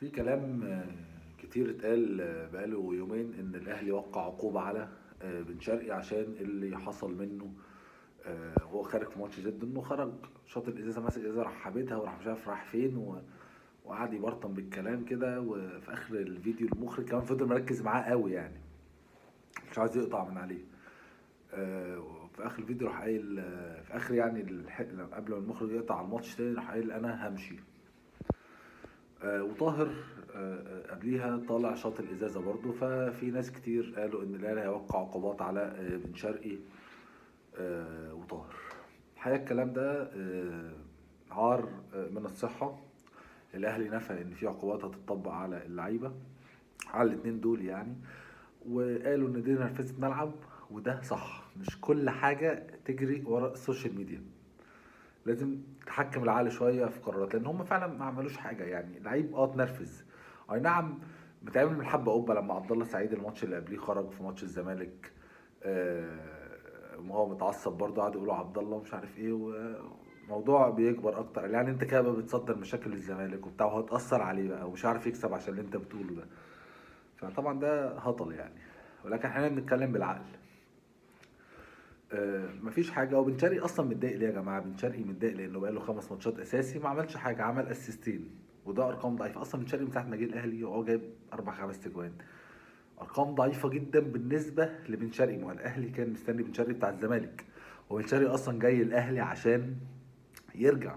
في كلام كتير اتقال بقاله يومين ان الاهلي وقع عقوبة على بن شرقي عشان اللي حصل منه. وهو خارج في ماتش جد انه خرج شاط الازازه، ماسك الازازه راح حابتها وراح مش عارف راح فين وقعد يبرطم بالكلام كده. وفي اخر الفيديو المخرج كمان فضل مركز معاه قوي يعني مش عايز يقطع من عليه. وفي اخر الفيديو راح قايل في اخر يعني قبل ما المخرج يقطع على الماتش تاني راح قايل انا همشي. وطاهر قبليها طالع شاط الازازه برضه. ففي ناس كتير قالوا ان الاهلي هيوقع عقوبات على بن شرقي وطاهر. الحقيقه الكلام ده عار من الصحه. الاهلي نفى ان في عقوبات هتطبق على اللعيبه، على الاتنين دول يعني. وقالوا ان دي نرفزه ملعب، وده صح. مش كل حاجه تجري ورا السوشيال ميديا، لازم تحكم العقل شويه في قرارات، لان هم فعلا ما عملوش حاجه. يعني لعيب اتنرفز، اي نعم. بتعمل من حبه قبه لما عبد الله سعيد الماتش اللي قبليه خرج في ماتش الزمالك وهو متعصب برضه، قعدوا يقولوا عبد الله مش عارف ايه، وموضوع بيكبر اكتر. يعني انت كده بقى بتصدر مشاكل للزمالك وبتاع، وهتاثر عليه بقى ومش عارف يكسب عشان اللي انت بتقوله ده. فطبعا ده هطل يعني، ولكن احنا بنتكلم بالعقل. مفيش حاجه. هو بن شرقي اصلا متضايق ليه يا جماعه؟ بن شرقي متضايق لانه بقاله 5 ماتشات اساسي ما عملش حاجه، عمل اسيستين، وده ارقام ضعيفه. اصلا بن شرقي من ساعه ما جه الاهلي وهو جايب 4 5 تجوان، ارقام ضعيفه جدا بالنسبه لبن شرقي. ما هو الاهلي كان مستني بن شرقي بتاع الزمالك، وبن شرقي اصلا جاي الاهلي عشان يرجع.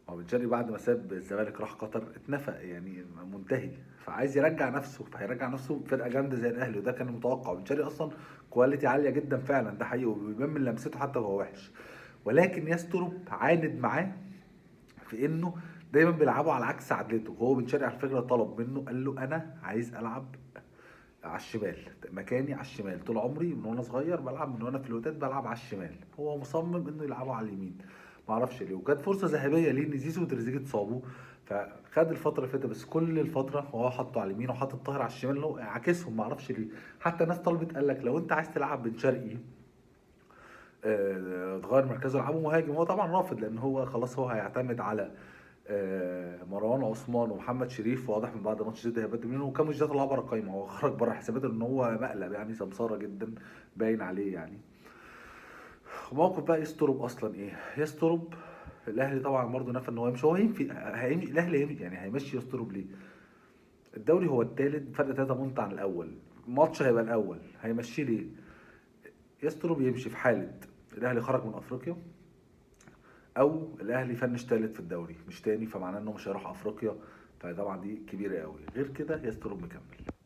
هو بن شرقي بعد ما ساب الزمالك راح قطر اتنفق يعني منتهي، فعايز يرجع نفسه. فهيرجع نفسه بفرقه جامده زي الاهلي، وده كان المتوقع. بن شرقي اصلا كواليتي عاليه جدا فعلا، ده حقيقي، وبيبان من لمسته حتى وهو وحش. ولكن يستروب عاند معاه في انه دايما بيلعبوا على عكس عدلته. هو بن شرقي على فكره طلب منه، قال له انا عايز العب على الشمال، مكاني على الشمال. طول عمري من وانا صغير بلعب، من وانا في الوداد بلعب على الشمال. هو مصمم انه يلعبوا على اليمين، ما اعرفش ليه. وكانت فرصه ذهبيه ليه ان زيزو وتريزيجيه اتصابوا، فخد الفتره اللي فاتت. بس كل الفتره هو حطه على اليمين وحط الطاهر على الشمال، اللي هو عاكسهم، ما اعرفش ليه. حتى ناس طلبت قال لك لو انت عايز تلعب بن شرقي تغير مركزه العبه مهاجم. هو طبعا رافض، لان هو خلاص هو هيعتمد على مروان عثمان ومحمد شريف. واضح من بعد ماتش جده هيبدل منه، وكان مش ده طلع بره القايمه. هو خرج بره حساباته ان هو مقلب يعني، سمساره جدا باين عليه يعني. موقف بقى يسترب اصلا ايه؟ يسترب الاهلي طبعا برضه نفى ان هو يمشي. هو هيمشي الاهلي هيمشي يعني، هيمشي يسترب ليه؟ الدوري هو الثالث، فرق 3 بونت عن الاول، ماتش هيبقى الاول، هيمشيه ليه؟ يسترب يمشي في حاله الاهلي خرج من افريقيا، او الاهلي فنش ثالث في الدوري مش تاني، فمعناه انه مش هيروح افريقيا. فطبعا دي كبيره قوي. غير كده يسترب مكمل.